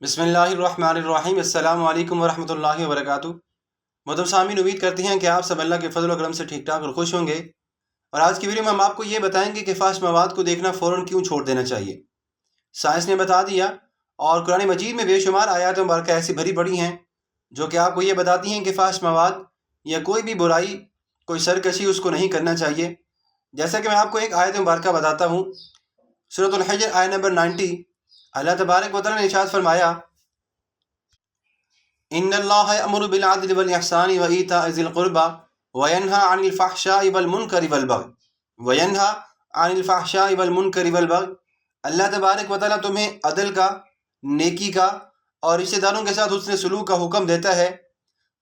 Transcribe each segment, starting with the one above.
बिस्मिल्लाहिर्रहमानिर्रहीम। अस्सलामु अलैकुम वरहमतुल्लाहि वबरकातुहू। मोहतरम सामीन, उम्मीद करते हैं कि आप सब अल्लाह के फजल और करम से ठीक ठाक और खुश होंगे। और आज की वीडियो में हम आपको ये बताएंगे कि फाश मवाद को देखना फ़ौरन क्यों छोड़ देना चाहिए। साइंस ने बता दिया और कुरान मजीद में बेशुमार आयात मुबारक ऐसी भरी पड़ी हैं जो कि आपको ये बताती हैं कि फाश मवाद या कोई भी बुराई, कोई सरकशी उसको नहीं करना चाहिए। जैसा कि मैं आपको एक आयत मुबारक बताता हूँ, सूरह हजर आयत नंबर 90, अल्लाह तबारक व तआला ने इरशाद फरमाया, इन्नल्लाह यअमुरु बिल अदलि वल इहसानि व ईताइ ज़िल क़ुरबा व यन्हा अनिल फ़हशाइ वल मुनकरि वल बग़य। अल्लाह तबारक व तआला तुम्हें अदल का, नेकी का और रिश्तेदारों के साथ हुस्न सलूक का हुक्म देता है,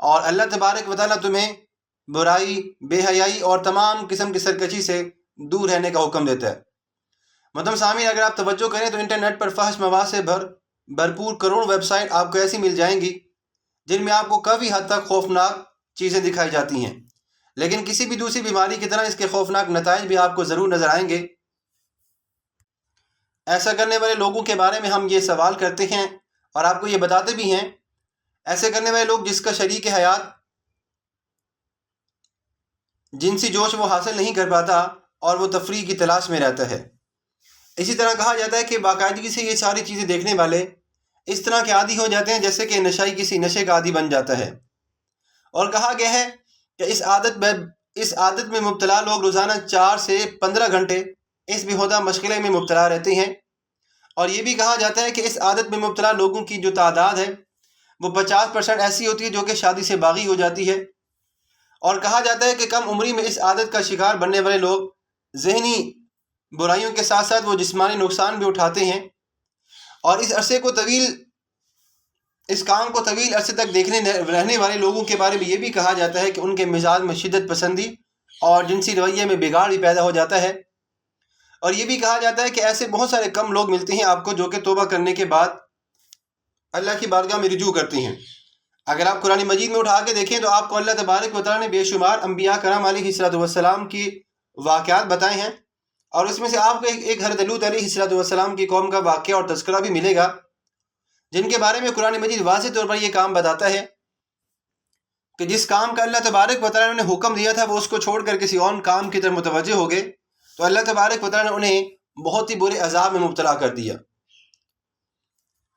और अल्लाह तबारक व तआला तुम्हें बुराई, बेहयाई और तमाम किस्म की सरकशी से दूर रहने का हुक्म देता है। मतलब सामीन, अगर आप तवज्जो करें तो इंटरनेट पर फहश मवाद से भरपूर करोड़ वेबसाइट आपको ऐसी मिल जाएंगी जिनमें आपको काफ़ी हद तक खौफनाक चीज़ें दिखाई जाती हैं, लेकिन किसी भी दूसरी बीमारी की तरह इसके खौफनाक नताइज भी आपको ज़रूर नज़र आएंगे। ऐसा करने वाले लोगों के बारे में हम ये सवाल करते हैं और आपको ये बताते भी हैं, ऐसे करने वाले लोग जिसका शरीक हयात जिनसी जोश वो हासिल नहीं कर पाता और वो तफरीह की तलाश में रहता है। इसी तरह कहा जाता है कि बाकायदगी से ये सारी चीज़ें देखने वाले इस तरह के आदी हो जाते हैं जैसे कि नशाई किसी नशे का आदी बन जाता है। और कहा गया है कि इस आदत में मुब्तला लोग रोज़ाना 4 से 15 घंटे इस बेहुदा मशगले में मुब्तला रहते हैं। और ये भी कहा जाता है कि इस आदत में मुब्तला लोगों की जो तादाद है वो 50% ऐसी होती है जो कि शादी से बागी हो जाती है। और कहा जाता है कि कम उम्री में इस आदत का शिकार बनने वाले लोग ज़हनी बुराइयों के साथ साथ वो जिस्मानी नुकसान भी उठाते हैं। और इस काम को तवील अरसे तक देखने रहने वाले लोगों के बारे में ये भी कहा जाता है कि उनके मिजाज में शिद्दत पसंदी और जिनसी रवैये में बिगाड़ भी पैदा हो जाता है। और ये भी कहा जाता है कि ऐसे बहुत सारे कम लोग मिलते हैं आपको जो कि तौबा करने के बाद अल्लाह की बारगाह में रुजू करते हैं। अगर आप कुरान मजीद में उठा के देखें तो आपको अल्लाह तबारक व तआला ने बेशुमार अंबिया करम अलैहिस्सलाम की वाक़यात बताए हैं, और उसमें से आपको एक हज़रत लूत अलैहिस्सलाम की कौम का वाक़या और तज़किरा भी मिलेगा जिनके बारे में कुरान मजीद वाज़ेह तौर पर यह काम बताता है कि जिस काम का अल्लाह तबारक व तआला ने हुक्म दिया था वो उसको छोड़कर किसी और काम की तरफ मुतवज्जे हो गए, तो अल्लाह तबारक व तआला ने उन्हें बहुत ही बुरे अजाब में मुब्तला कर दिया।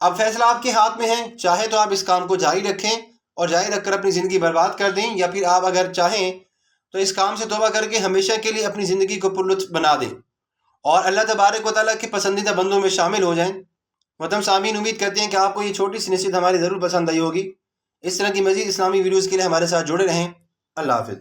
अब फैसला आपके हाथ में है, चाहे तो आप इस काम को जारी रखें और जारी रखकर अपनी ज़िंदगी बर्बाद कर दें, या फिर आप अगर चाहें तो इस काम से तौबा करके हमेशा के लिए अपनी ज़िंदगी को पुरलुत्फ़ बना दें और अल्लाह तबारक व तआला के पसंदीदा बंदों में शामिल हो जाएं। मतलब सामीन, उम्मीद करते हैं कि आपको ये छोटी सी नसीहत हमारी ज़रूर पसंद आई होगी। इस तरह की मज़ीद इस्लामी वीडियोज़ के लिए हमारे साथ जुड़े रहें। अल्लाह हाफ़िज़।